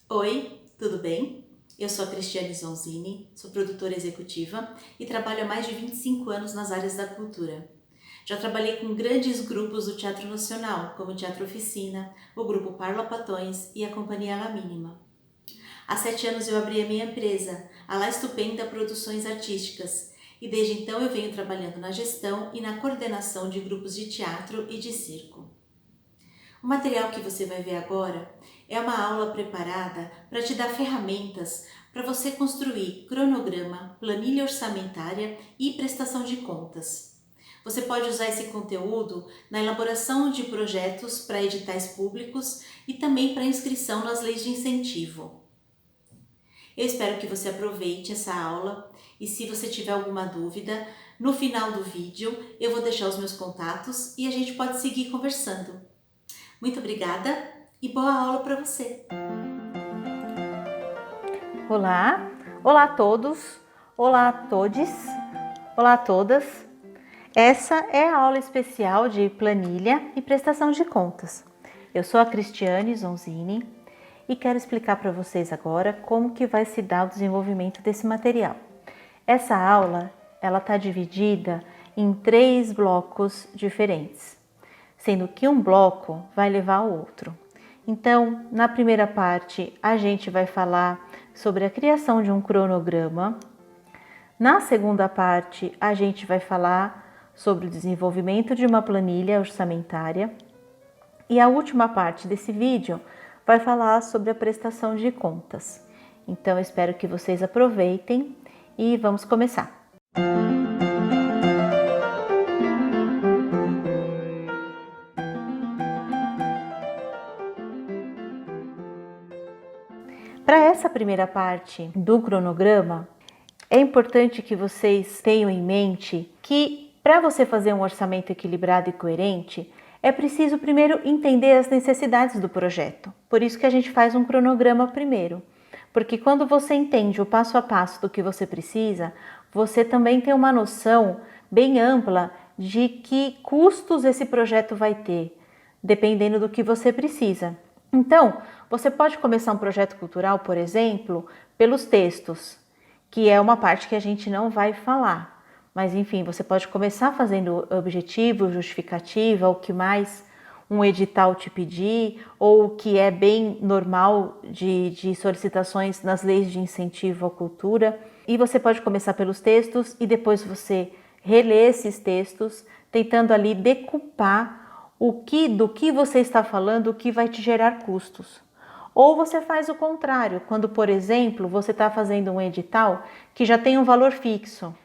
Oi, tudo bem? Eu sou a Cristiane Zonzini, sou produtora executiva e trabalho há mais de 25 anos nas áreas da cultura. Já trabalhei com grandes grupos do Teatro Nacional, como o Teatro Oficina, o Grupo Parla-Patões e a Companhia La Mínima. Há 7 anos eu abri a minha empresa, a La Estupenda Produções Artísticas, e desde então eu venho trabalhando na gestão e na coordenação de grupos de teatro e de circo. O material que você vai ver agora é uma aula preparada para te dar ferramentas para você construir cronograma, planilha orçamentária e prestação de contas. Você pode usar esse conteúdo na elaboração de projetos para editais públicos e também para inscrição nas leis de incentivo. Eu espero que você aproveite essa aula e se você tiver alguma dúvida, no final do vídeo eu vou deixar os meus contatos e a gente pode seguir conversando. Muito obrigada e boa aula para você! Olá, olá a todos, olá a todes, olá a todas. Essa é a aula especial de planilha e prestação de contas. Eu sou a Cristiane Zonzini e quero explicar para vocês agora como que vai se dar o desenvolvimento desse material. Essa aula, ela está dividida em 3 blocos diferentes, sendo que um bloco vai levar ao outro. Então, na primeira parte, a gente vai falar sobre a criação de um cronograma. Na segunda parte, a gente vai falar sobre o desenvolvimento de uma planilha orçamentária. E a última parte desse vídeo vai falar sobre a prestação de contas. Então, espero que vocês aproveitem e vamos começar. Para essa primeira parte do cronograma, é importante que vocês tenham em mente que para você fazer um orçamento equilibrado e coerente, é preciso primeiro entender as necessidades do projeto. Por isso que a gente faz um cronograma primeiro. Porque quando você entende o passo a passo do que você precisa, você também tem uma noção bem ampla de que custos esse projeto vai ter, dependendo do que você precisa. Então, você pode começar um projeto cultural, por exemplo, pelos textos, que é uma parte que a gente não vai falar. Mas, enfim, você pode começar fazendo objetivo, justificativa, o que mais um edital te pedir, ou o que é bem normal de solicitações nas leis de incentivo à cultura. E você pode começar pelos textos e depois você reler esses textos, tentando ali decupar do que você está falando, o que vai te gerar custos. Ou você faz o contrário, quando, por exemplo, você está fazendo um edital que já tem um valor fixo,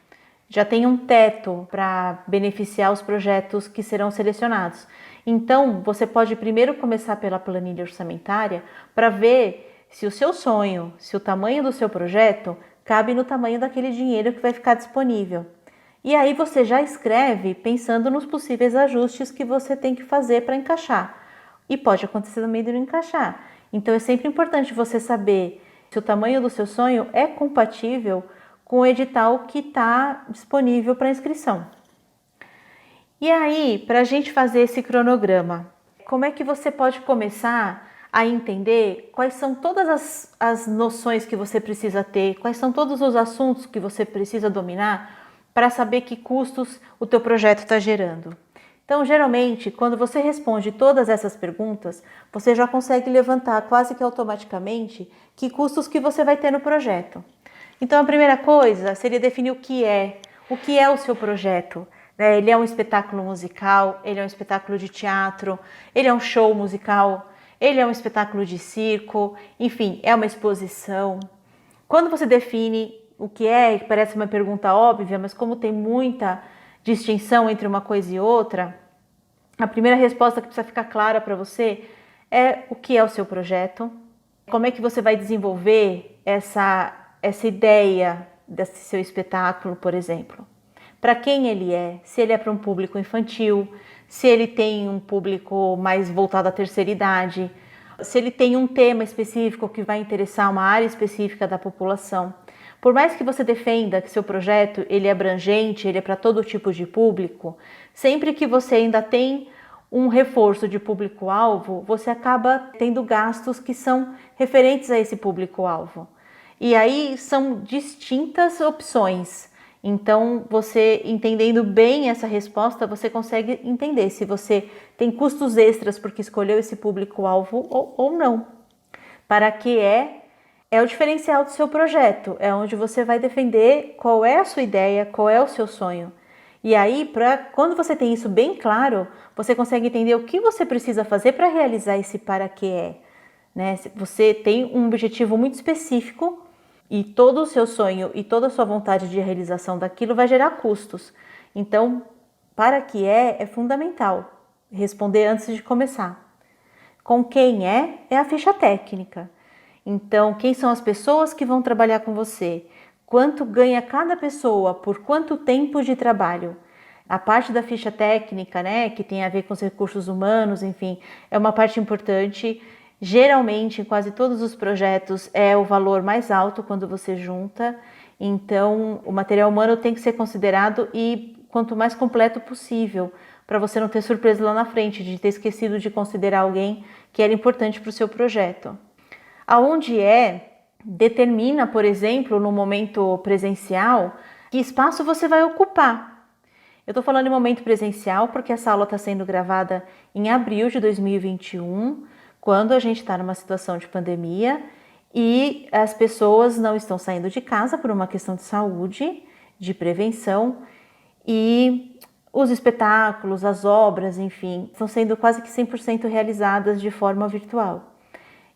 já tem um teto para beneficiar os projetos que serão selecionados. Então, você pode primeiro começar pela planilha orçamentária para ver se o seu sonho, se o tamanho do seu projeto cabe no tamanho daquele dinheiro que vai ficar disponível. E aí você já escreve pensando nos possíveis ajustes que você tem que fazer para encaixar. E pode acontecer também de não encaixar. Então é sempre importante você saber se o tamanho do seu sonho é compatível com o edital que está disponível para inscrição. E aí, para a gente fazer esse cronograma, como é que você pode começar a entender quais são todas as noções que você precisa ter, quais são todos os assuntos que você precisa dominar para saber que custos o teu projeto está gerando? Então, geralmente, quando você responde todas essas perguntas, você já consegue levantar quase que automaticamente que custos que você vai ter no projeto. Então, a primeira coisa seria definir o que é o seu projeto. Ele é um espetáculo musical, ele é um espetáculo de teatro, ele é um show musical, ele é um espetáculo de circo, enfim, é uma exposição. Quando você define o que é, parece uma pergunta óbvia, mas como tem muita distinção entre uma coisa e outra, a primeira resposta que precisa ficar clara para você é o que é o seu projeto, como é que você vai desenvolver essa ideia desse seu espetáculo, por exemplo. Para quem ele é, se ele é para um público infantil, se ele tem um público mais voltado à terceira idade, se ele tem um tema específico que vai interessar uma área específica da população. Por mais que você defenda que seu projeto ele é abrangente, ele é para todo tipo de público, sempre que você ainda tem um reforço de público-alvo, você acaba tendo gastos que são referentes a esse público-alvo. E aí são distintas opções. Então, você entendendo bem essa resposta, você consegue entender se você tem custos extras porque escolheu esse público-alvo ou não. Para que é o diferencial do seu projeto, é onde você vai defender qual é a sua ideia, qual é o seu sonho. E aí, quando você tem isso bem claro, você consegue entender o que você precisa fazer para realizar esse para que né? Você tem um objetivo muito específico e todo o seu sonho e toda a sua vontade de realização daquilo vai gerar custos. Então, para que é fundamental responder antes de começar. Com quem é a ficha técnica. Então, quem são as pessoas que vão trabalhar com você? Quanto ganha cada pessoa? Por quanto tempo de trabalho? A parte da ficha técnica, né, que tem a ver com os recursos humanos, enfim, é uma parte importante. Geralmente, em quase todos os projetos, é o valor mais alto quando você junta. Então, o material humano tem que ser considerado e quanto mais completo possível, para você não ter surpresa lá na frente, de ter esquecido de considerar alguém que era importante para o seu projeto. Aonde determina, por exemplo, no momento presencial, que espaço você vai ocupar. Eu estou falando em momento presencial porque essa aula está sendo gravada em abril de 2021, quando a gente está numa situação de pandemia e as pessoas não estão saindo de casa por uma questão de saúde, de prevenção, e os espetáculos, as obras, enfim, estão sendo quase que 100% realizadas de forma virtual.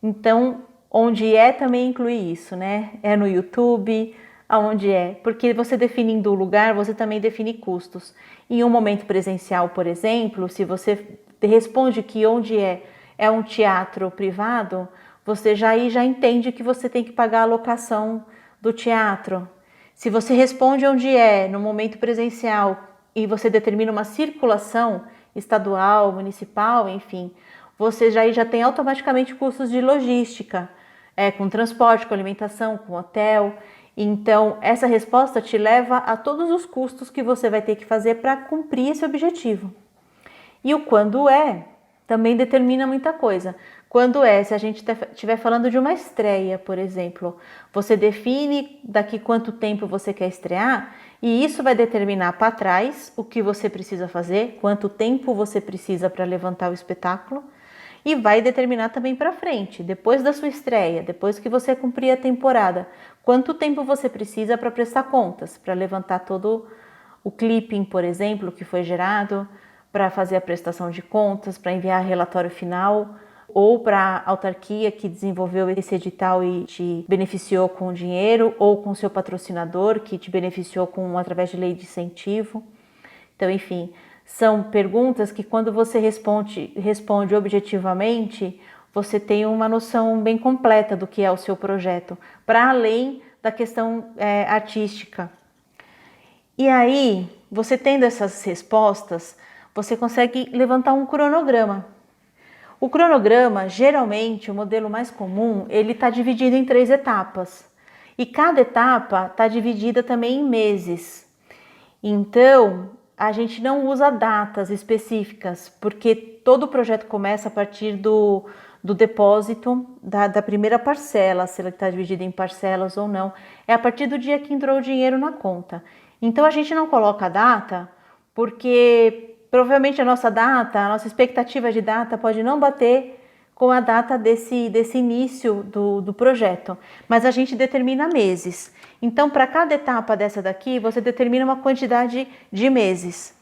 Então, onde também inclui isso, né? É no YouTube, aonde porque você definindo o lugar, você também define custos. Em um momento presencial, por exemplo, se você responde que onde é um teatro privado, você já entende que você tem que pagar a locação do teatro. Se você responde onde no momento presencial e você determina uma circulação estadual, municipal, enfim, você já tem automaticamente custos de logística, com transporte, com alimentação, com hotel. Então, essa resposta te leva a todos os custos que você vai ter que fazer para cumprir esse objetivo. E o quando também determina muita coisa. Quando se a gente estiver falando de uma estreia, por exemplo, você define daqui quanto tempo você quer estrear e isso vai determinar para trás o que você precisa fazer, quanto tempo você precisa para levantar o espetáculo e vai determinar também para frente, depois da sua estreia, depois que você cumprir a temporada, quanto tempo você precisa para prestar contas, para levantar todo o clipping, por exemplo, que foi gerado, para fazer a prestação de contas, para enviar relatório final, ou para a autarquia que desenvolveu esse edital e te beneficiou com dinheiro, ou com seu patrocinador que te beneficiou através de lei de incentivo. Então, enfim, são perguntas que quando você responde objetivamente, você tem uma noção bem completa do que é o seu projeto, para além da questão artística. E aí, você tendo essas respostas, você consegue levantar um cronograma. O cronograma, geralmente, o modelo mais comum, ele está dividido em 3 etapas. E cada etapa está dividida também em meses. Então, a gente não usa datas específicas, porque todo o projeto começa a partir do depósito da primeira parcela, se ela está dividida em parcelas ou não. É a partir do dia que entrou o dinheiro na conta. Então, a gente não coloca a data, porque provavelmente a nossa expectativa de data pode não bater com a data desse início do projeto, mas a gente determina meses. Então, para cada etapa dessa daqui, você determina uma quantidade de meses.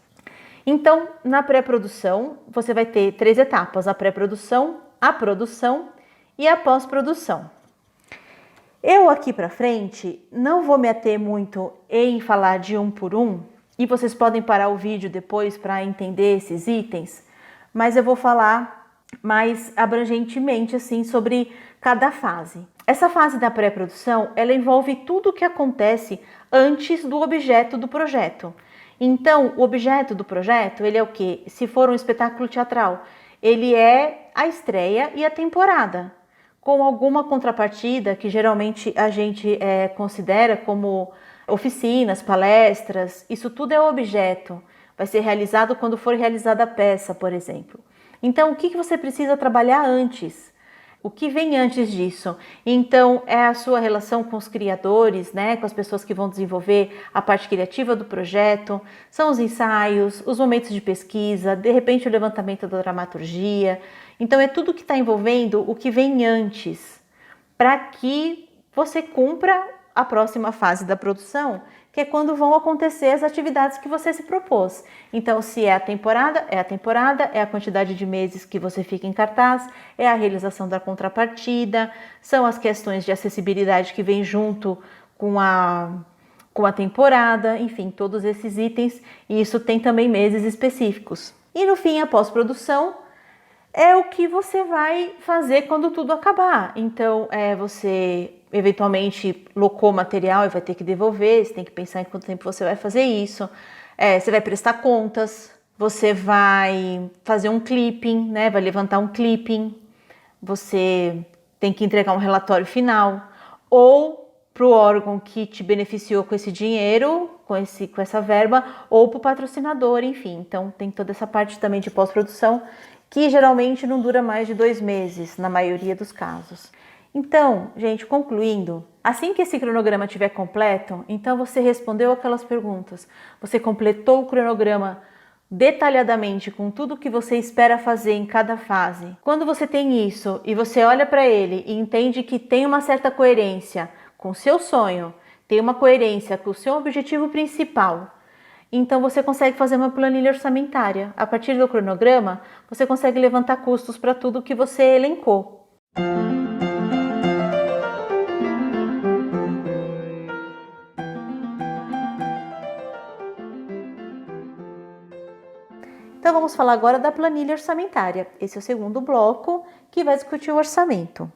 Então, na pré-produção, você vai ter 3 etapas: a pré-produção, a produção e a pós-produção. Eu aqui para frente não vou me ater muito em falar de um por um, e vocês podem parar o vídeo depois para entender esses itens, mas eu vou falar mais abrangentemente assim sobre cada fase. Essa fase da pré-produção, ela envolve tudo o que acontece antes do objeto do projeto. Então, o objeto do projeto, ele é o quê? Se for um espetáculo teatral, ele é a estreia e a temporada, com alguma contrapartida que geralmente a gente considera como oficinas, palestras, isso tudo é o objeto. vai ser realizado quando for realizada a peça, por exemplo. Então, o que você precisa trabalhar antes? O que vem antes disso? Então, é a sua relação com os criadores, né? Com as pessoas que vão desenvolver a parte criativa do projeto, são os ensaios, os momentos de pesquisa, de repente o levantamento da dramaturgia. Então, é tudo que está envolvendo o que vem antes, para que você cumpra a próxima fase da produção, que é quando vão acontecer as atividades que você se propôs. Então, se é a temporada, é a quantidade de meses que você fica em cartaz, é a realização da contrapartida, são as questões de acessibilidade que vem junto com a temporada, enfim, todos esses itens, e isso tem também meses específicos. E no fim, a pós-produção é o que você vai fazer quando tudo acabar. Então, você eventualmente locou o material e vai ter que devolver, você tem que pensar em quanto tempo você vai fazer isso. Você vai prestar contas, você vai fazer um clipping, né? Vai levantar um clipping, você tem que entregar um relatório final, ou para o órgão que te beneficiou com esse dinheiro, com essa verba, ou para o patrocinador, enfim. Então, tem toda essa parte também de pós-produção, que geralmente não dura mais de 2 meses, na maioria dos casos. Então, gente, concluindo, assim que esse cronograma estiver completo, então você respondeu aquelas perguntas, você completou o cronograma detalhadamente com tudo que você espera fazer em cada fase. Quando você tem isso e você olha para ele e entende que tem uma certa coerência com o seu sonho, tem uma coerência com o seu objetivo principal, então você consegue fazer uma planilha orçamentária. A partir do cronograma, você consegue levantar custos para tudo que você elencou. Então vamos falar agora da planilha orçamentária. Esse é o segundo bloco que vai discutir o orçamento.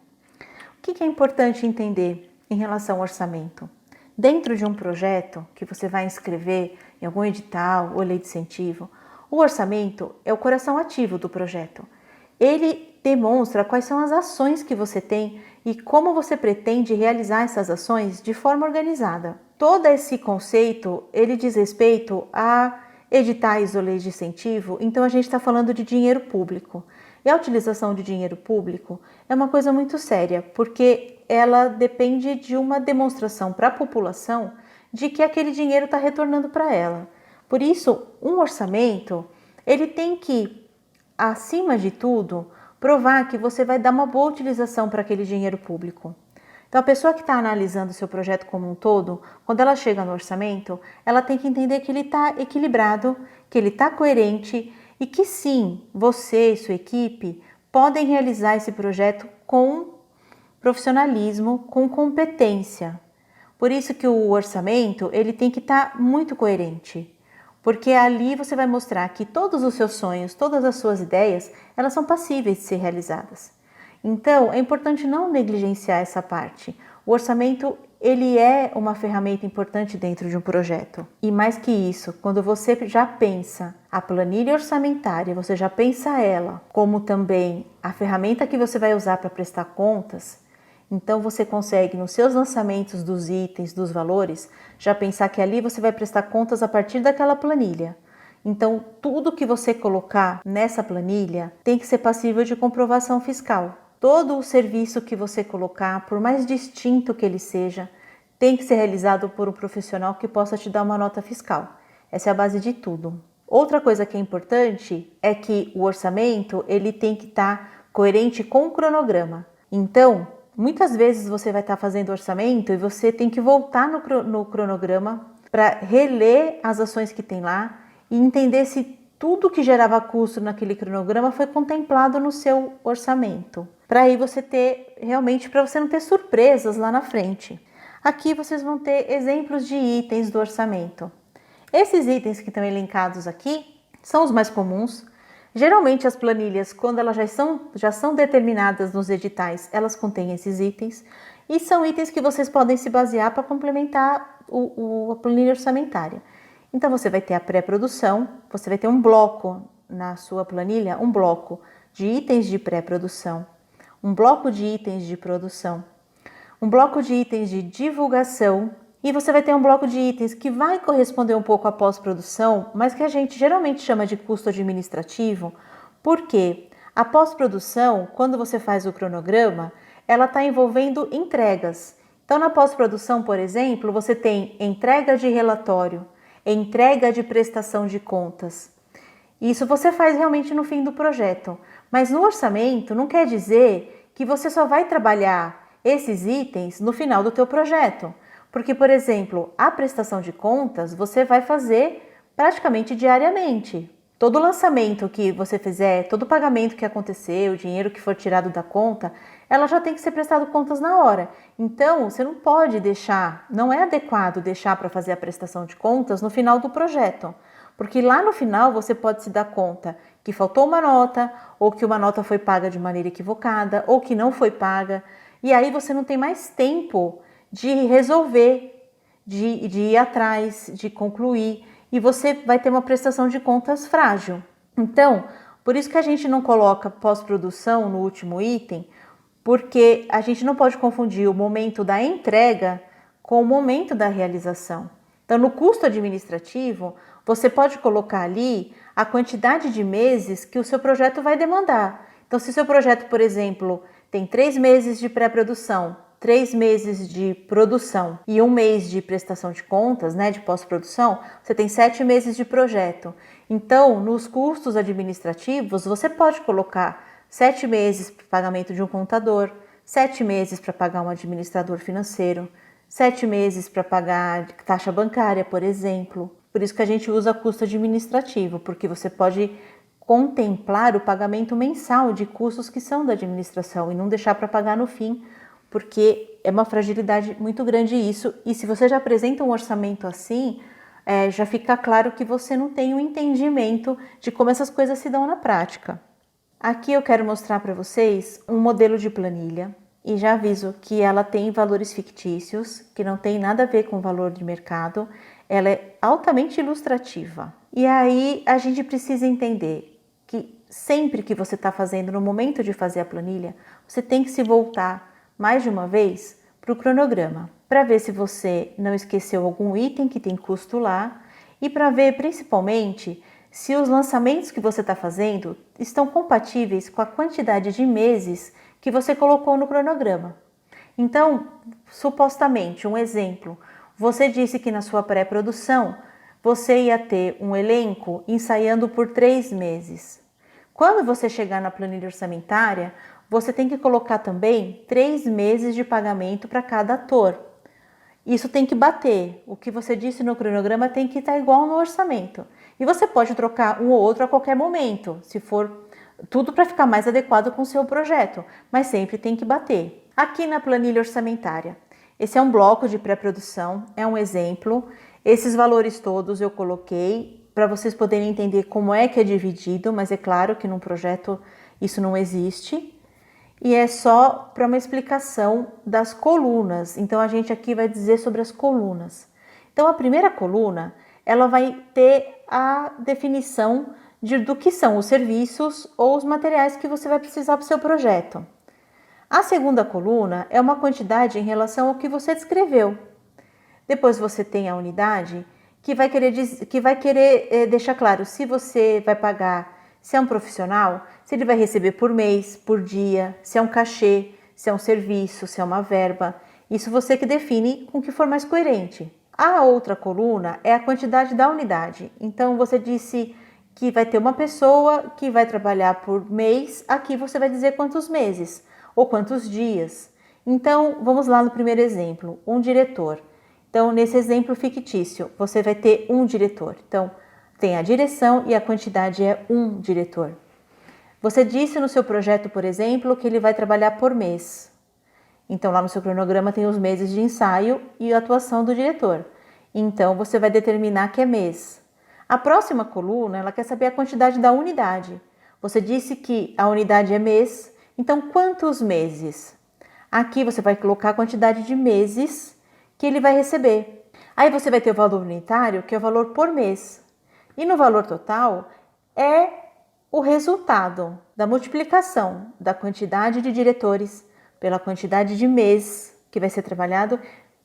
O que é importante entender em relação ao orçamento? Dentro de um projeto que você vai inscrever em algum edital ou lei de incentivo, o orçamento é o coração ativo do projeto. Ele demonstra quais são as ações que você tem e como você pretende realizar essas ações de forma organizada. Todo esse conceito, ele diz respeito a editais ou leis de incentivo, então a gente está falando de dinheiro público. E a utilização de dinheiro público é uma coisa muito séria, porque ela depende de uma demonstração para a população de que aquele dinheiro está retornando para ela. Por isso, um orçamento, ele tem que, acima de tudo, provar que você vai dar uma boa utilização para aquele dinheiro público. Então, a pessoa que está analisando o seu projeto como um todo, quando ela chega no orçamento, ela tem que entender que ele está equilibrado, que ele está coerente e que sim, você e sua equipe podem realizar esse projeto com profissionalismo, com competência. Por isso que o orçamento, ele tem que estar muito coerente, porque ali você vai mostrar que todos os seus sonhos, todas as suas ideias, elas são passíveis de ser realizadas. Então, é importante não negligenciar essa parte. O orçamento, ele é uma ferramenta importante dentro de um projeto. E mais que isso, quando você já pensa a planilha orçamentária, você já pensa ela como também a ferramenta que você vai usar para prestar contas, então você consegue, nos seus lançamentos dos itens, dos valores, já pensar que ali você vai prestar contas a partir daquela planilha. Então, tudo que você colocar nessa planilha tem que ser passível de comprovação fiscal. Todo o serviço que você colocar, por mais distinto que ele seja, tem que ser realizado por um profissional que possa te dar uma nota fiscal. Essa é a base de tudo. Outra coisa que é importante é que o orçamento ele tem que estar coerente com o cronograma. Então, muitas vezes você vai estar fazendo orçamento e você tem que voltar no cronograma para reler as ações que tem lá e entender se tudo que gerava custo naquele cronograma foi contemplado no seu orçamento. Para aí você ter, realmente, para você não ter surpresas lá na frente. Aqui vocês vão ter exemplos de itens do orçamento. Esses itens que estão elencados aqui são os mais comuns. Geralmente as planilhas, quando elas já são determinadas nos editais, elas contêm esses itens. E são itens que vocês podem se basear para complementar a planilha orçamentária. Então você vai ter a pré-produção, você vai ter um bloco na sua planilha, um bloco de itens de pré-produção, um bloco de itens de produção, um bloco de itens de divulgação E você vai ter um bloco de itens que vai corresponder um pouco à pós-produção, mas que a gente geralmente chama de custo administrativo, porque a pós-produção, quando você faz o cronograma, ela está envolvendo entregas. Então, na pós-produção, por exemplo, você tem entrega de relatório, entrega de prestação de contas. Isso você faz realmente no fim do projeto. Mas no orçamento não quer dizer que você só vai trabalhar esses itens no final do teu projeto. Porque, por exemplo, a prestação de contas você vai fazer praticamente diariamente. Todo lançamento que você fizer, todo pagamento que acontecer, o dinheiro que for tirado da conta, ela já tem que ser prestado contas na hora. Então, você não pode deixar, não é adequado deixar para fazer a prestação de contas no final do projeto. Porque lá no final você pode se dar conta que faltou uma nota, ou que uma nota foi paga de maneira equivocada, ou que não foi paga. E aí você não tem mais tempo de resolver, de ir atrás, de concluir, e você vai ter uma prestação de contas frágil. Então, por isso que a gente não coloca pós-produção no último item, porque a gente não pode confundir o momento da entrega com o momento da realização. Então, no custo administrativo, você pode colocar ali a quantidade de meses que o seu projeto vai demandar. Então, se o seu projeto, por exemplo, tem 3 meses de pré-produção, 3 meses de produção e 1 mês de prestação de contas, né, de pós-produção, você tem 7 meses de projeto. Então, nos custos administrativos, você pode colocar 7 meses para pagamento de um contador, 7 meses para pagar um administrador financeiro, 7 meses para pagar taxa bancária, por exemplo. Por isso que a gente usa custo administrativo, porque você pode contemplar o pagamento mensal de custos que são da administração e não deixar para pagar no fim, porque é uma fragilidade muito grande isso. E se você já apresenta um orçamento assim, já fica claro que você não tem um entendimento de como essas coisas se dão na prática. Aqui eu quero mostrar para vocês um modelo de planilha e já aviso que ela tem valores fictícios, que não tem nada a ver com o valor de mercado, ela é altamente ilustrativa. E aí a gente precisa entender que sempre que você está fazendo, no momento de fazer a planilha, você tem que se voltar mais de uma vez para o cronograma, para ver se você não esqueceu algum item que tem custo lá e para ver principalmente se os lançamentos que você está fazendo estão compatíveis com a quantidade de meses que você colocou no cronograma. Então, supostamente, um exemplo, você disse que na sua pré-produção você ia ter um elenco ensaiando por 3 meses. Quando você chegar na planilha orçamentária, você tem que colocar também 3 meses de pagamento para cada ator. Isso tem que bater. O que você disse no cronograma tem que estar igual no orçamento. E você pode trocar um ou outro a qualquer momento, se for tudo para ficar mais adequado com o seu projeto, mas sempre tem que bater. Aqui na planilha orçamentária, esse é um bloco de pré-produção, é um exemplo. Esses valores todos eu coloquei para vocês poderem entender como é que é dividido, mas é claro que num projeto isso não existe. E é só para uma explicação das colunas. Então, a gente aqui vai dizer sobre as colunas. Então, a primeira coluna, ela vai ter a definição do que são os serviços ou os materiais que você vai precisar para o seu projeto. A segunda coluna é uma quantidade em relação ao que você descreveu. Depois você tem a unidade que vai querer deixar claro se você vai pagar, se é um profissional, se ele vai receber por mês, por dia, se é um cachê, se é um serviço, se é uma verba. Isso você que define com o que for mais coerente. A outra coluna é a quantidade da unidade. Então, você disse que vai ter uma pessoa que vai trabalhar por mês, aqui você vai dizer quantos meses ou quantos dias. Então, vamos lá no primeiro exemplo, um diretor. Então, nesse exemplo fictício, você vai ter um diretor. Então, tem a direção e a quantidade é um diretor. Você disse no seu projeto, por exemplo, que ele vai trabalhar por mês. Então, lá no seu cronograma tem os meses de ensaio e a atuação do diretor. Então, você vai determinar que é mês. A próxima coluna, ela quer saber a quantidade da unidade. Você disse que a unidade é mês, então quantos meses? Aqui você vai colocar a quantidade de meses que ele vai receber. Aí você vai ter o valor unitário, que é o valor por mês. E no valor total é o resultado da multiplicação da quantidade de diretores pela quantidade de mês que vai ser trabalhado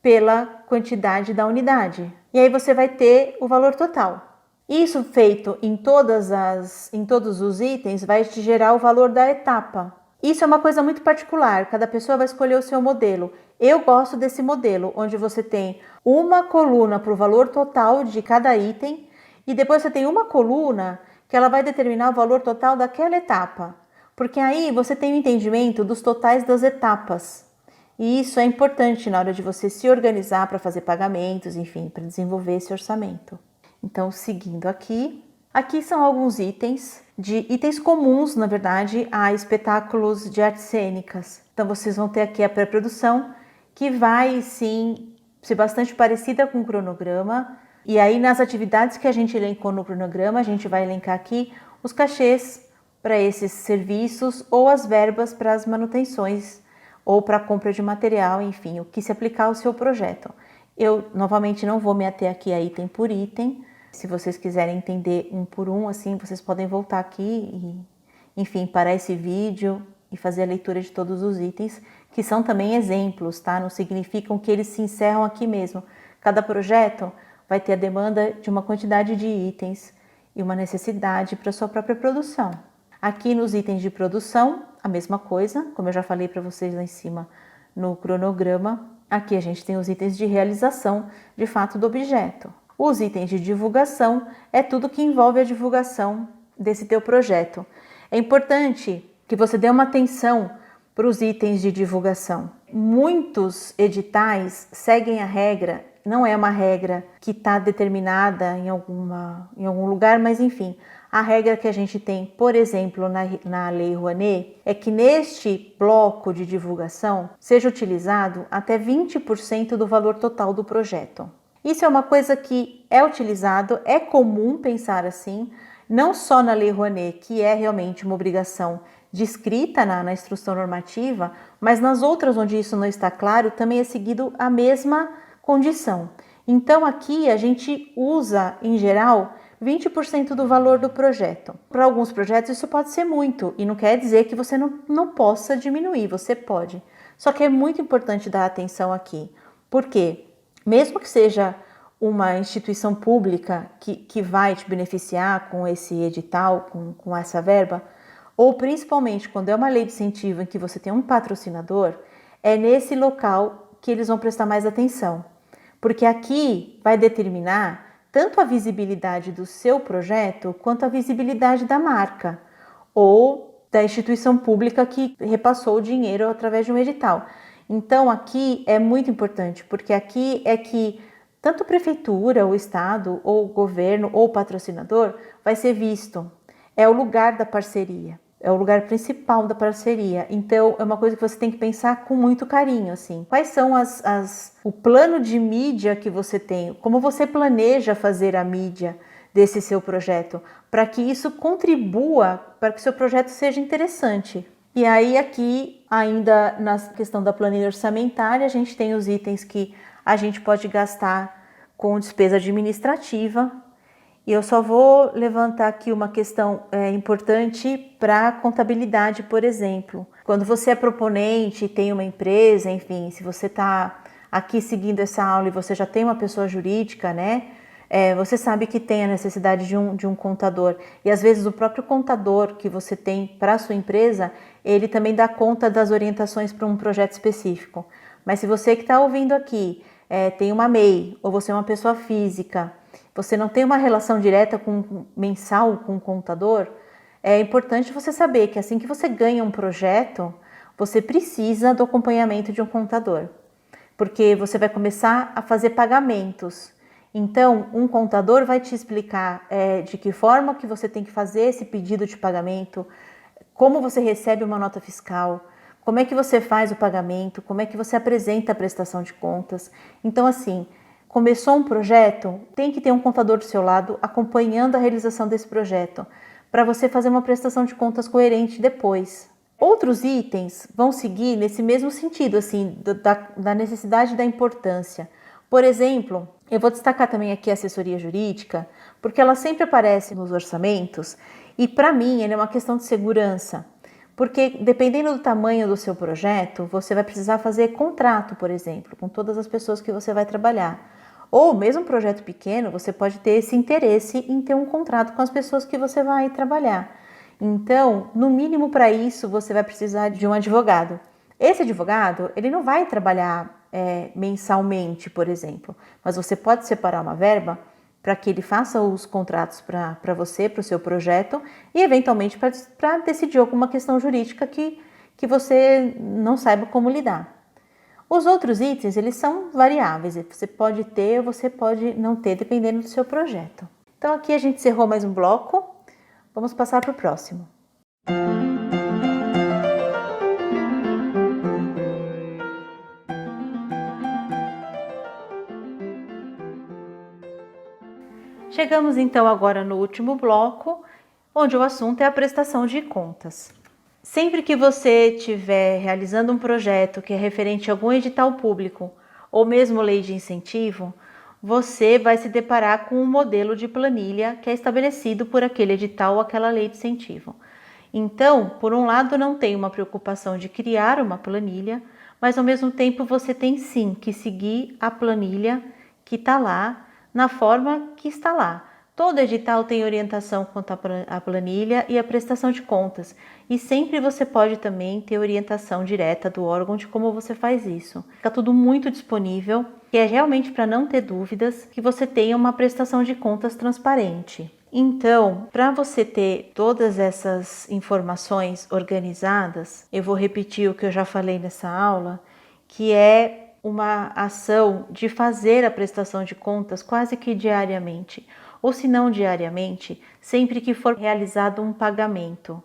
pela quantidade da unidade. E aí você vai ter o valor total. Isso feito em todos os itens vai te gerar o valor da etapa. Isso é uma coisa muito particular, cada pessoa vai escolher o seu modelo. Eu gosto desse modelo, onde você tem uma coluna para o valor total de cada item e depois você tem uma coluna que ela vai determinar o valor total daquela etapa. Porque aí você tem o entendimento dos totais das etapas. E isso é importante na hora de você se organizar para fazer pagamentos, enfim, para desenvolver esse orçamento. Então, seguindo aqui são alguns itens comuns, na verdade, a espetáculos de artes cênicas. Então, vocês vão ter aqui a pré-produção, que vai, sim, ser bastante parecida com o cronograma. E aí, nas atividades que a gente elencou no cronograma, a gente vai elencar aqui os cachês para esses serviços ou as verbas para as manutenções ou para a compra de material, enfim, o que se aplicar ao seu projeto. Eu, novamente, não vou me ater aqui a item por item. Se vocês quiserem entender um por um, assim, vocês podem voltar aqui e, enfim, parar esse vídeo e fazer a leitura de todos os itens, que são também exemplos, tá? Não significam que eles se encerram aqui mesmo. Cada projeto vai ter a demanda de uma quantidade de itens e uma necessidade para sua própria produção. Aqui nos itens de produção, a mesma coisa, como eu já falei para vocês lá em cima no cronograma. Aqui a gente tem os itens de realização, de fato, do objeto. Os itens de divulgação é tudo que envolve a divulgação desse teu projeto. É importante que você dê uma atenção para os itens de divulgação. Muitos editais seguem a regra, não é uma regra que está determinada em algum lugar, mas enfim, a regra que a gente tem, por exemplo, na Lei Rouanet, é que neste bloco de divulgação seja utilizado até 20% do valor total do projeto. Isso é uma coisa que é utilizado, é comum pensar assim, não só na Lei Rouanet, que é realmente uma obrigação descrita na instrução normativa, mas nas outras onde isso não está claro, também é seguido a mesma condição. Então aqui a gente usa, em geral, 20% do valor do projeto. Para alguns projetos isso pode ser muito e não quer dizer que você não possa diminuir, você pode. Só que é muito importante dar atenção aqui, porque mesmo que seja uma instituição pública que vai te beneficiar com esse edital, com essa verba, ou principalmente quando é uma lei de incentivo em que você tem um patrocinador, é nesse local que eles vão prestar mais atenção. Porque aqui vai determinar tanto a visibilidade do seu projeto quanto a visibilidade da marca ou da instituição pública que repassou o dinheiro através de um edital. Então aqui é muito importante, porque aqui é que tanto a prefeitura, o estado, ou o governo, ou o patrocinador vai ser visto. É o lugar da parceria, é o lugar principal da parceria. Então é uma coisa que você tem que pensar com muito carinho, assim. Quais são o plano de mídia que você tem? Como você planeja fazer a mídia desse seu projeto? Para que isso contribua para que o seu projeto seja interessante. E aí aqui, ainda na questão da planilha orçamentária, a gente tem os itens que a gente pode gastar com despesa administrativa. E eu só vou levantar aqui uma questão importante para a contabilidade, por exemplo. Quando você é proponente, tem uma empresa, enfim, se você está aqui seguindo essa aula e você já tem uma pessoa jurídica, né? Você sabe que tem a necessidade de um contador. E às vezes o próprio contador que você tem para a sua empresa, ele também dá conta das orientações para um projeto específico. Mas se você que está ouvindo aqui tem uma MEI ou você é uma pessoa física, você não tem uma relação direta mensal com o contador, é importante você saber que assim que você ganha um projeto, você precisa do acompanhamento de um contador. Porque você vai começar a fazer pagamentos. Então, um contador vai te explicar de que forma que você tem que fazer esse pedido de pagamento, como você recebe uma nota fiscal, como é que você faz o pagamento, como é que você apresenta a prestação de contas. Então, assim, começou um projeto, tem que ter um contador do seu lado acompanhando a realização desse projeto, para você fazer uma prestação de contas coerente depois. Outros itens vão seguir nesse mesmo sentido, assim, da necessidade e da importância. Por exemplo, eu vou destacar também aqui a assessoria jurídica, porque ela sempre aparece nos orçamentos e para mim ela é uma questão de segurança. Porque dependendo do tamanho do seu projeto, você vai precisar fazer contrato, por exemplo, com todas as pessoas que você vai trabalhar. Ou mesmo um projeto pequeno, você pode ter esse interesse em ter um contrato com as pessoas que você vai trabalhar. Então, no mínimo para isso, você vai precisar de um advogado. Esse advogado, ele não vai trabalhar mensalmente, por exemplo, mas você pode separar uma verba para que ele faça os contratos para você, para o seu projeto e, eventualmente, para decidir alguma questão jurídica que você não saiba como lidar. Os outros itens, eles são variáveis, você pode ter ou você pode não ter, dependendo do seu projeto. Então, aqui a gente encerrou mais um bloco, vamos passar para o próximo. Chegamos então agora no último bloco, onde o assunto é a prestação de contas. Sempre que você estiver realizando um projeto que é referente a algum edital público ou mesmo lei de incentivo, você vai se deparar com um modelo de planilha que é estabelecido por aquele edital ou aquela lei de incentivo. Então, por um lado, não tem uma preocupação de criar uma planilha, mas ao mesmo tempo você tem sim que seguir a planilha que está lá, na forma que está lá. Todo edital tem orientação quanto à planilha e à prestação de contas, e sempre você pode também ter orientação direta do órgão de como você faz isso. Fica tudo muito disponível, que é realmente para não ter dúvidas, que você tenha uma prestação de contas transparente. Então, para você ter todas essas informações organizadas, eu vou repetir o que eu já falei nessa aula, que é uma ação de fazer a prestação de contas quase que diariamente, ou se não diariamente, sempre que for realizado um pagamento.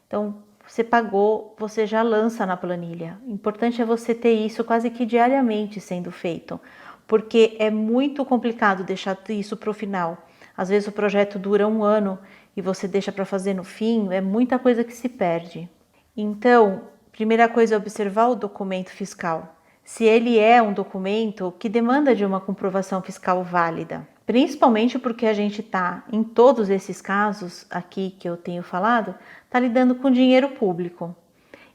Então, você pagou, você já lança na planilha. O importante é você ter isso quase que diariamente sendo feito, porque é muito complicado deixar isso para o final. Às vezes o projeto dura 1 ano e você deixa para fazer no fim, é muita coisa que se perde. Então, primeira coisa é observar o documento fiscal. Se ele é um documento que demanda de uma comprovação fiscal válida, principalmente porque a gente está, em todos esses casos aqui que eu tenho falado, está lidando com dinheiro público.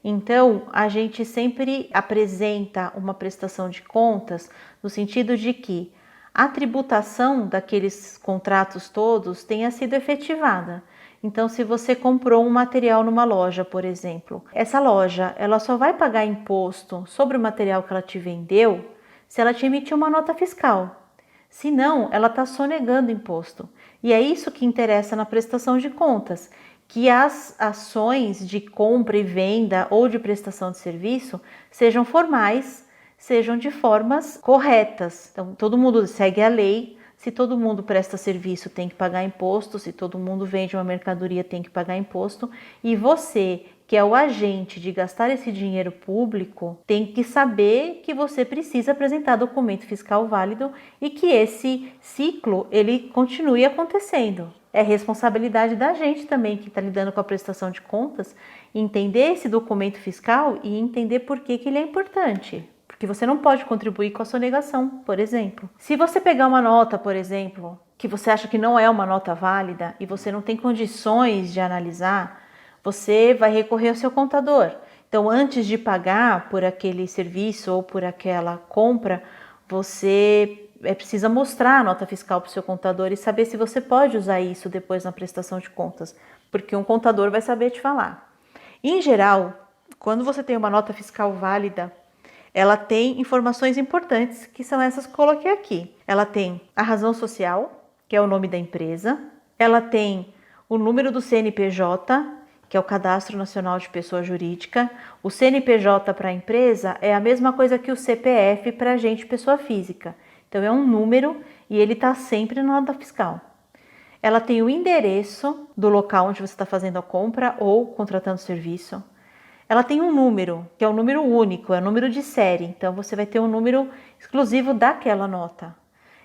Então, a gente sempre apresenta uma prestação de contas no sentido de que a tributação daqueles contratos todos tenha sido efetivada. Então, se você comprou um material numa loja, por exemplo, essa loja ela só vai pagar imposto sobre o material que ela te vendeu se ela te emitir uma nota fiscal. Se não, ela está sonegando imposto. E é isso que interessa na prestação de contas, que as ações de compra e venda ou de prestação de serviço sejam formais, sejam de formas corretas. Então, todo mundo segue a lei. Se todo mundo presta serviço, tem que pagar imposto. Se todo mundo vende uma mercadoria, tem que pagar imposto. E você, que é o agente de gastar esse dinheiro público, tem que saber que você precisa apresentar documento fiscal válido e que esse ciclo ele continue acontecendo. É responsabilidade da gente também, que está lidando com a prestação de contas, entender esse documento fiscal e entender por que ele é importante. Porque você não pode contribuir com a sonegação, por exemplo. Se você pegar uma nota, por exemplo, que você acha que não é uma nota válida e você não tem condições de analisar, você vai recorrer ao seu contador. Então, antes de pagar por aquele serviço ou por aquela compra, você precisa mostrar a nota fiscal para o seu contador e saber se você pode usar isso depois na prestação de contas, porque um contador vai saber te falar. Em geral, quando você tem uma nota fiscal válida, ela tem informações importantes, que são essas que coloquei aqui. Ela tem a razão social, que é o nome da empresa. Ela tem o número do CNPJ, que é o Cadastro Nacional de Pessoa Jurídica. O CNPJ para a empresa é a mesma coisa que o CPF para a gente, pessoa física. Então, é um número e ele está sempre na nota fiscal. Ela tem o endereço do local onde você está fazendo a compra ou contratando serviço. Ela tem um número, que é um número único, é um número de série. Então, você vai ter um número exclusivo daquela nota.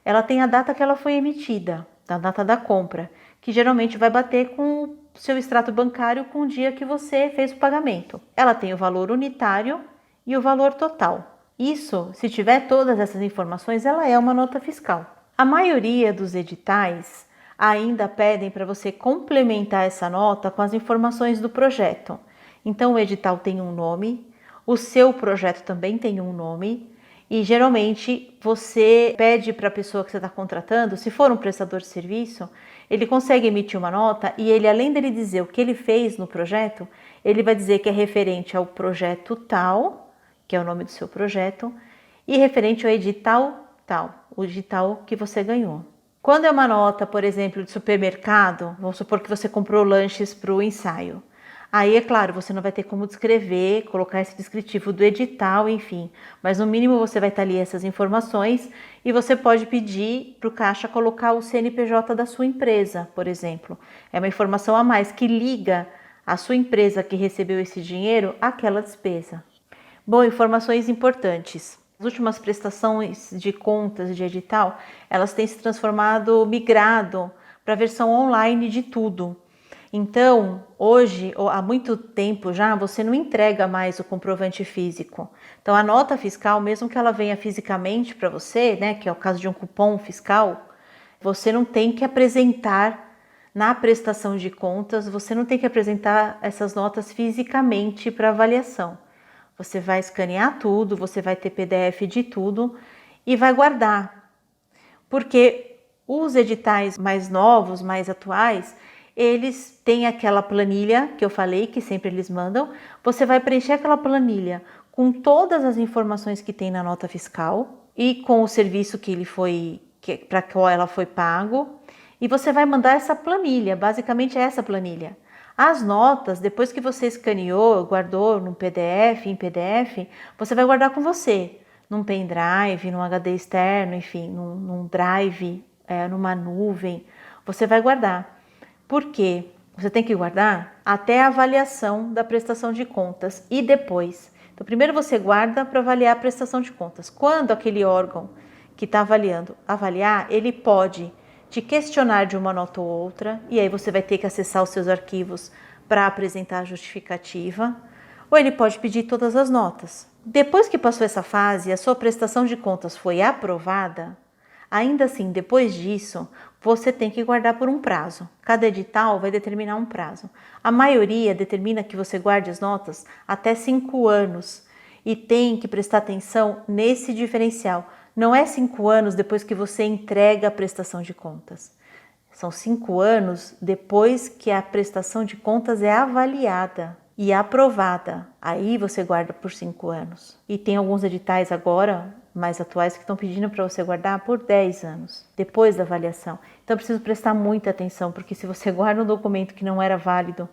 Ela tem a data que ela foi emitida, a data da compra, que geralmente vai bater com o seu extrato bancário com o dia que você fez o pagamento. Ela tem o valor unitário e o valor total. Isso, se tiver todas essas informações, ela é uma nota fiscal. A maioria dos editais ainda pedem para você complementar essa nota com as informações do projeto. Então o edital tem um nome, o seu projeto também tem um nome e geralmente você pede para a pessoa que você está contratando, se for um prestador de serviço, ele consegue emitir uma nota e ele, além dele dizer o que ele fez no projeto, ele vai dizer que é referente ao projeto tal, que é o nome do seu projeto, e referente ao edital tal, o edital que você ganhou. Quando é uma nota, por exemplo, de supermercado, vamos supor que você comprou lanches para o ensaio. Aí, é claro, você não vai ter como descrever, colocar esse descritivo do edital, enfim. Mas no mínimo você vai estar ali essas informações e você pode pedir para o caixa colocar o CNPJ da sua empresa, por exemplo. É uma informação a mais que liga a sua empresa que recebeu esse dinheiro àquela despesa. Bom, informações importantes. As últimas prestações de contas de edital, elas têm se transformado, migrado para a versão online de tudo. Então, hoje, ou há muito tempo já, você não entrega mais o comprovante físico. Então, a nota fiscal, mesmo que ela venha fisicamente para você, né, que é o caso de um cupom fiscal, você não tem que apresentar na prestação de contas, você não tem que apresentar essas notas fisicamente para avaliação. Você vai escanear tudo, você vai ter PDF de tudo e vai guardar. Porque os editais mais novos, mais atuais, eles têm aquela planilha que eu falei, que sempre eles mandam. Você vai preencher aquela planilha com todas as informações que tem na nota fiscal e com o serviço que ele foi, para qual ela foi pago. E você vai mandar essa planilha, basicamente é essa planilha. As notas, depois que você escaneou, guardou no PDF, em PDF, você vai guardar com você, num pendrive, num HD externo, enfim, num drive, numa nuvem, você vai guardar. Por quê? Você tem que guardar até a avaliação da prestação de contas e depois. Então, primeiro você guarda para avaliar a prestação de contas. Quando aquele órgão que está avaliando avaliar, ele pode te questionar de uma nota ou outra, e aí você vai ter que acessar os seus arquivos para apresentar a justificativa, ou ele pode pedir todas as notas. Depois que passou essa fase e a sua prestação de contas foi aprovada, ainda assim, depois disso, você tem que guardar por um prazo. Cada edital vai determinar um prazo. A maioria determina que você guarde as notas até 5 anos e tem que prestar atenção nesse diferencial. Não é 5 anos depois que você entrega a prestação de contas. São 5 anos depois que a prestação de contas é avaliada e aprovada. Aí você guarda por 5 anos. E tem alguns editais agora, mais atuais, que estão pedindo para você guardar por 10 anos, depois da avaliação. Então, preciso prestar muita atenção, porque se você guarda um documento que não era válido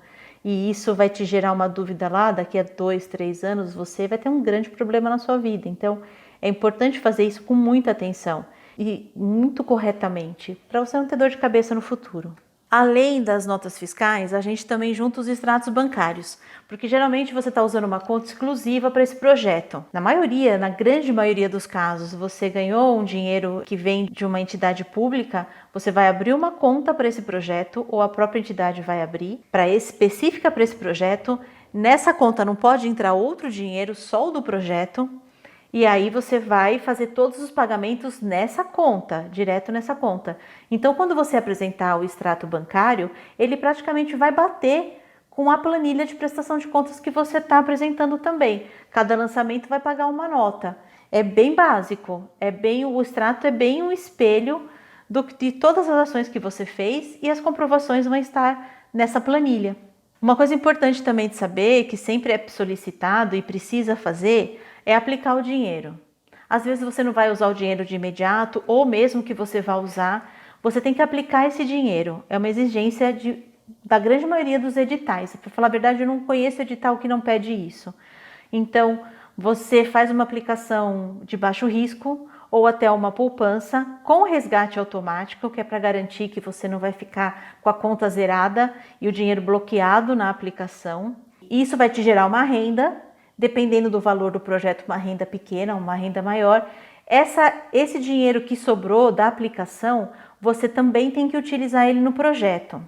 e isso vai te gerar uma dúvida lá, daqui a 2, 3 anos, você vai ter um grande problema na sua vida. Então, é importante fazer isso com muita atenção e muito corretamente, para você não ter dor de cabeça no futuro. Além das notas fiscais, a gente também junta os extratos bancários, porque geralmente você está usando uma conta exclusiva para esse projeto. Na grande maioria dos casos, você ganhou um dinheiro que vem de uma entidade pública, você vai abrir uma conta para esse projeto ou a própria entidade vai abrir, específica para esse projeto. Nessa conta não pode entrar outro dinheiro, só o do projeto. E aí você vai fazer todos os pagamentos nessa conta, direto nessa conta. Então, quando você apresentar o extrato bancário, ele praticamente vai bater com a planilha de prestação de contas que você está apresentando também. Cada lançamento vai pagar uma nota. É bem básico, o extrato é bem um espelho de todas as ações que você fez e as comprovações vão estar nessa planilha. Uma coisa importante também de saber, que sempre é solicitado e precisa fazer, é aplicar o dinheiro. Às vezes você não vai usar o dinheiro de imediato, ou mesmo que você vá usar, você tem que aplicar esse dinheiro. É uma exigência da grande maioria dos editais. Para falar a verdade, eu não conheço edital que não pede isso. Então, você faz uma aplicação de baixo risco ou até uma poupança com resgate automático, que é para garantir que você não vai ficar com a conta zerada e o dinheiro bloqueado na aplicação. Isso vai te gerar uma renda, dependendo do valor do projeto, uma renda pequena, uma renda maior. Esse dinheiro que sobrou da aplicação, você também tem que utilizar ele no projeto.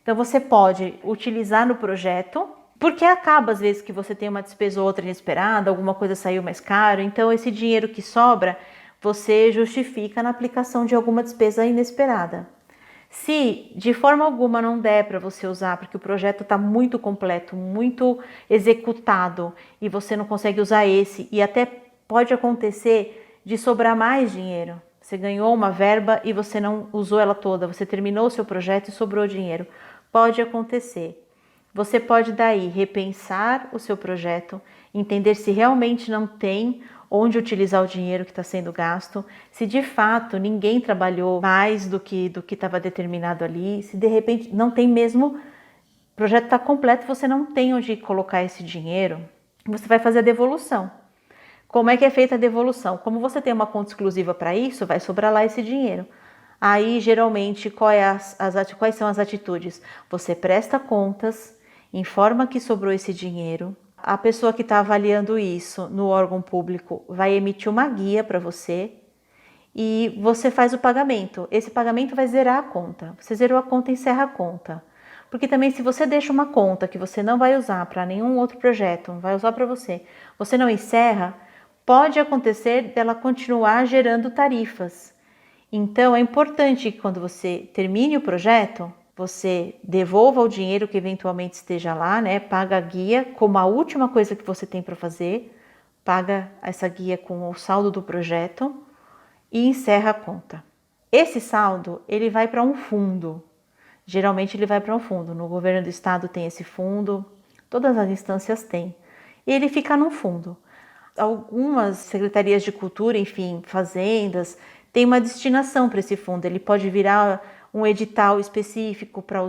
Então, você pode utilizar no projeto, porque acaba às vezes que você tem uma despesa ou outra inesperada, alguma coisa saiu mais caro, então esse dinheiro que sobra, você justifica na aplicação de alguma despesa inesperada. Se de forma alguma não der para você usar, porque o projeto está muito completo, muito executado e você não consegue usar esse, e até pode acontecer de sobrar mais dinheiro. Você ganhou uma verba e você não usou ela toda, você terminou o seu projeto e sobrou dinheiro. Pode acontecer. Você pode daí repensar o seu projeto, entender se realmente não tem onde utilizar o dinheiro que está sendo gasto, se de fato ninguém trabalhou mais do que estava determinado ali, se de repente não tem mesmo, o projeto está completo e você não tem onde colocar esse dinheiro, você vai fazer a devolução. Como é que é feita a devolução? Como você tem uma conta exclusiva para isso, vai sobrar lá esse dinheiro. Aí, geralmente, quais são as atitudes? Você presta contas, informa que sobrou esse dinheiro. A pessoa que está avaliando isso no órgão público vai emitir uma guia para você e você faz o pagamento. Esse pagamento vai zerar a conta. Você zerou a conta, encerra a conta. Porque também se você deixa uma conta que você não vai usar para nenhum outro projeto, não vai usar para você não encerra, pode acontecer dela continuar gerando tarifas. Então é importante que quando você termine o projeto, você devolva o dinheiro que eventualmente esteja lá, né? Paga a guia como a última coisa que você tem para fazer, paga essa guia com o saldo do projeto e encerra a conta. Esse saldo, ele vai para um fundo. Geralmente ele vai para um fundo. No governo do estado tem esse fundo, todas as instâncias têm. E ele fica num fundo. Algumas secretarias de cultura, enfim, fazendas, tem uma destinação para esse fundo. Ele pode virar um edital específico para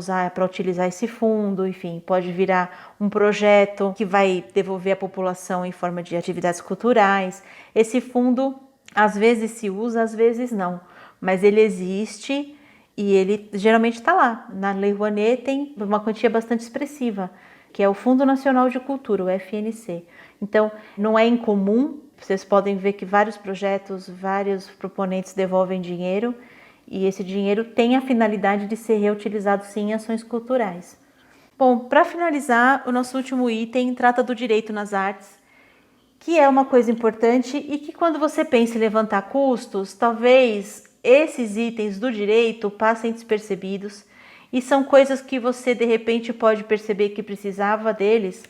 utilizar esse fundo, enfim, pode virar um projeto que vai devolver a população em forma de atividades culturais. Esse fundo às vezes se usa, às vezes não, mas ele existe e ele geralmente está lá. Na Lei Rouanet tem uma quantia bastante expressiva, que é o Fundo Nacional de Cultura, o FNC. Então, não é incomum, vocês podem ver que vários projetos, vários proponentes devolvem dinheiro e esse dinheiro tem a finalidade de ser reutilizado sim em ações culturais. Bom, para finalizar, o nosso último item trata do direito nas artes, que é uma coisa importante e que quando você pensa em levantar custos, talvez esses itens do direito passem despercebidos e são coisas que você de repente pode perceber que precisava deles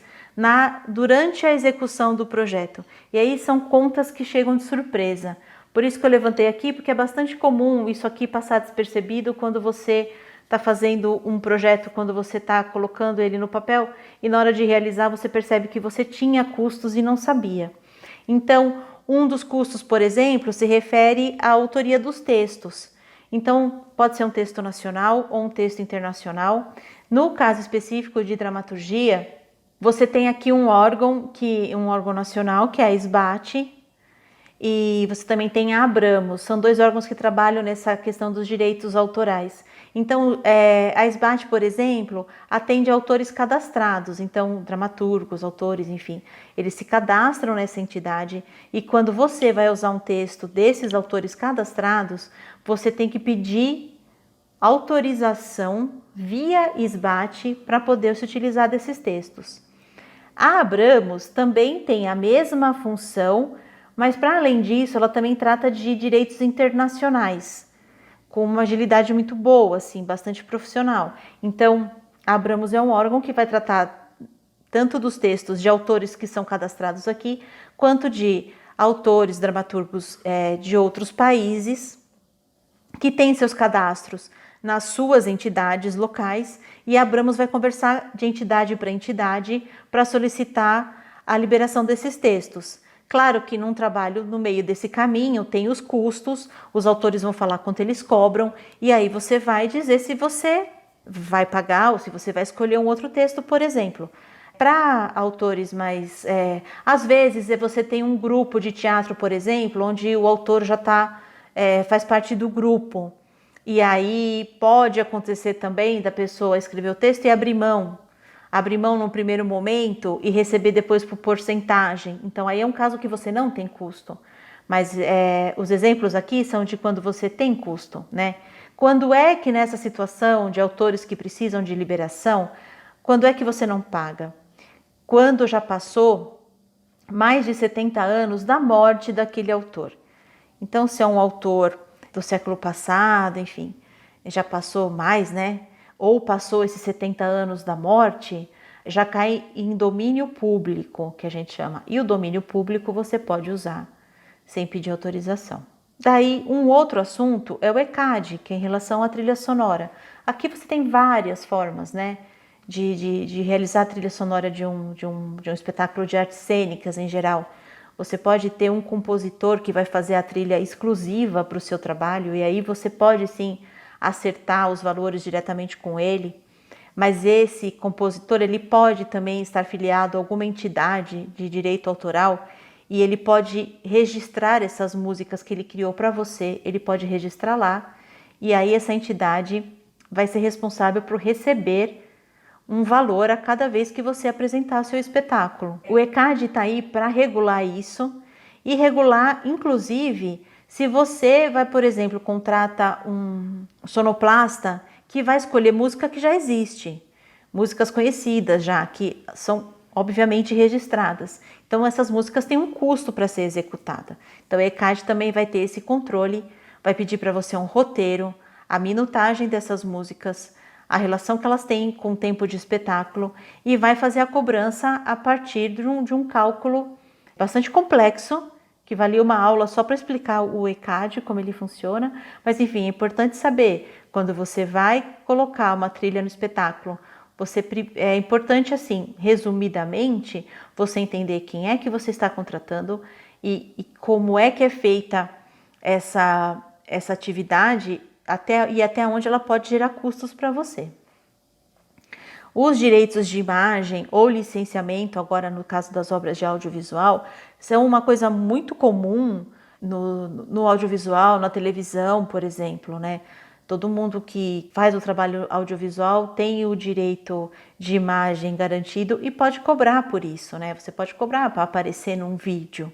durante a execução do projeto. E aí são contas que chegam de surpresa. Por isso que eu levantei aqui, porque é bastante comum isso aqui passar despercebido quando você está fazendo um projeto, quando você está colocando ele no papel e na hora de realizar você percebe que você tinha custos e não sabia. Então, um dos custos, por exemplo, se refere à autoria dos textos. Então, pode ser um texto nacional ou um texto internacional. No caso específico de dramaturgia, você tem aqui um órgão nacional, que é a SBAT, e você também tem a Abramos, são dois órgãos que trabalham nessa questão dos direitos autorais. Então, a SBAT, por exemplo, atende autores cadastrados, então dramaturgos, autores, enfim, eles se cadastram nessa entidade e quando você vai usar um texto desses autores cadastrados, você tem que pedir autorização via SBAT para poder se utilizar desses textos. A Abramos também tem a mesma função, mas para além disso, ela também trata de direitos internacionais, com uma agilidade muito boa, assim, bastante profissional. Então, a Abramos é um órgão que vai tratar tanto dos textos de autores que são cadastrados aqui, quanto de autores, dramaturgos de outros países que têm seus cadastros nas suas entidades locais, e a Abramos vai conversar de entidade para entidade para solicitar a liberação desses textos. Claro que num trabalho no meio desse caminho tem os custos, os autores vão falar quanto eles cobram, e aí você vai dizer se você vai pagar ou se você vai escolher um outro texto, por exemplo. Para autores mais... às vezes você tem um grupo de teatro, por exemplo, onde o autor já faz parte do grupo. E aí pode acontecer também da pessoa escrever o texto e abrir mão no primeiro momento e receber depois por porcentagem. Então aí é um caso que você não tem custo. Mas os exemplos aqui são de quando você tem custo, né? Quando é que nessa situação de autores que precisam de liberação, quando é que você não paga? Quando já passou mais de 70 anos da morte daquele autor. Então, se é um autor do século passado, enfim, já passou mais, né? Ou passou esses 70 anos da morte, já cai em domínio público, que a gente chama. E o domínio público você pode usar sem pedir autorização. Daí, um outro assunto é o ECAD, que é em relação à trilha sonora. Aqui você tem várias formas, né, de realizar a trilha sonora de um espetáculo de artes cênicas em geral. Você pode ter um compositor que vai fazer a trilha exclusiva para o seu trabalho, e aí você pode sim acertar os valores diretamente com ele. Mas esse compositor, ele pode também estar filiado a alguma entidade de direito autoral e ele pode registrar essas músicas que ele criou para você, ele pode registrar lá e aí essa entidade vai ser responsável por receber um valor a cada vez que você apresentar seu espetáculo. O ECAD está aí para regular isso e regular, inclusive, se você vai, por exemplo, contrata um sonoplasta que vai escolher música que já existe, músicas conhecidas já, que são obviamente registradas. Então essas músicas têm um custo para ser executada. Então a ECAD também vai ter esse controle, vai pedir para você um roteiro, a minutagem dessas músicas, a relação que elas têm com o tempo de espetáculo e vai fazer a cobrança a partir de um cálculo bastante complexo, que valia uma aula só para explicar o ECAD, como ele funciona, mas enfim, é importante saber, quando você vai colocar uma trilha no espetáculo, é importante assim, resumidamente, você entender quem é que você está contratando e como é que é feita essa atividade até onde ela pode gerar custos para você. Os direitos de imagem ou licenciamento, agora no caso das obras de audiovisual, são uma coisa muito comum no audiovisual, na televisão, por exemplo, né? Todo mundo que faz o trabalho audiovisual tem o direito de imagem garantido e pode cobrar por isso, né? Você pode cobrar para aparecer num vídeo.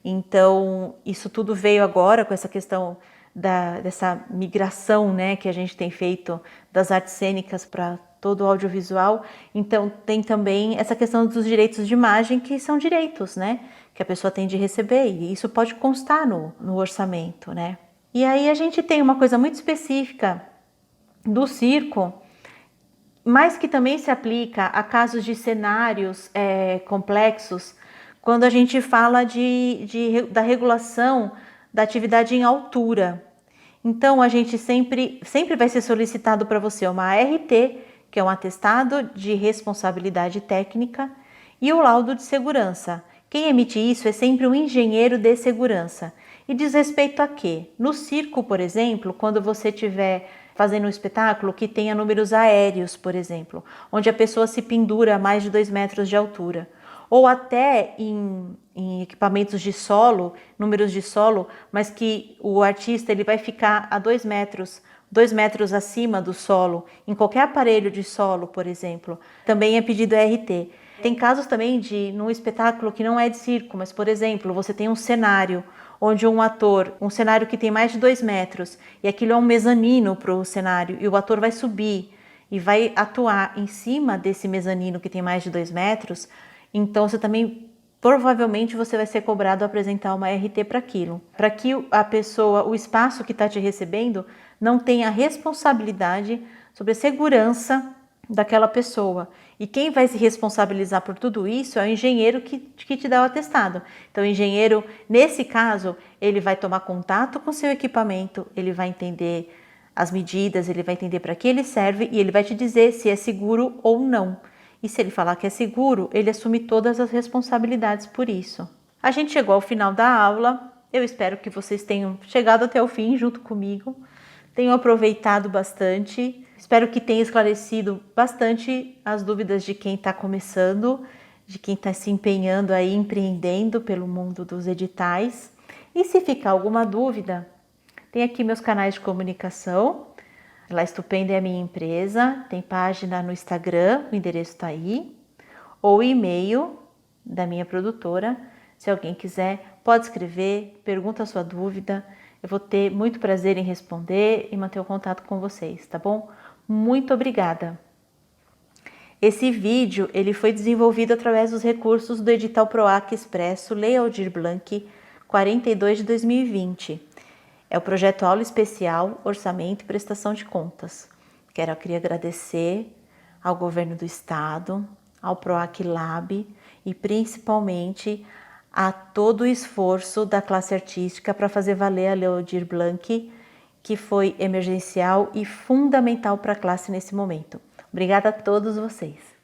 Então, isso tudo veio agora com essa questão dessa migração, né, que a gente tem feito das artes cênicas para todo o audiovisual. Então tem também essa questão dos direitos de imagem, que são direitos, né, que a pessoa tem de receber, e isso pode constar no orçamento, né. E aí a gente tem uma coisa muito específica do circo, mas que também se aplica a casos de cenários complexos, quando a gente fala da regulação da atividade em altura. Então, a gente sempre vai ser solicitado para você uma ART, que é um atestado de responsabilidade técnica, e o laudo de segurança. Quem emite isso é sempre um engenheiro de segurança. E diz respeito a quê? No circo, por exemplo, quando você estiver fazendo um espetáculo que tenha números aéreos, por exemplo, onde a pessoa se pendura a mais de 2 metros de altura, ou até em equipamentos de solo, números de solo, mas que o artista ele vai ficar a 2 metros acima do solo, em qualquer aparelho de solo, por exemplo, também é pedido ART. Tem casos também num espetáculo que não é de circo, mas, por exemplo, você tem um cenário onde um cenário que tem mais de 2 metros, e aquilo é um mezanino para o cenário, e o ator vai subir e vai atuar em cima desse mezanino que tem mais de 2 metros, então você também, provavelmente, você vai ser cobrado a apresentar uma RT para aquilo. Para que a pessoa, o espaço que está te recebendo, não tenha responsabilidade sobre a segurança daquela pessoa. E quem vai se responsabilizar por tudo isso é o engenheiro que te dá o atestado. Então o engenheiro, nesse caso, ele vai tomar contato com o seu equipamento, ele vai entender as medidas, ele vai entender para que ele serve e ele vai te dizer se é seguro ou não. E se ele falar que é seguro, ele assume todas as responsabilidades por isso. A gente chegou ao final da aula, eu espero que vocês tenham chegado até o fim junto comigo, tenham aproveitado bastante, espero que tenha esclarecido bastante as dúvidas de quem está começando, de quem está se empenhando aí, empreendendo pelo mundo dos editais. E se ficar alguma dúvida, tem aqui meus canais de comunicação. La Estupenda é a minha empresa, tem página no Instagram, o endereço está aí, ou e-mail da minha produtora. Se alguém quiser, pode escrever, pergunta a sua dúvida, eu vou ter muito prazer em responder e manter o contato com vocês, tá bom? Muito obrigada! Esse vídeo ele foi desenvolvido através dos recursos do edital PROAC Expresso Lei Aldir Blanc 42 de 2020. É o projeto Aula Especial, Orçamento e Prestação de Contas. Eu queria agradecer ao Governo do Estado, ao PROAC Lab e principalmente a todo o esforço da classe artística para fazer valer a Lei Aldir Blanc, que foi emergencial e fundamental para a classe nesse momento. Obrigada a todos vocês.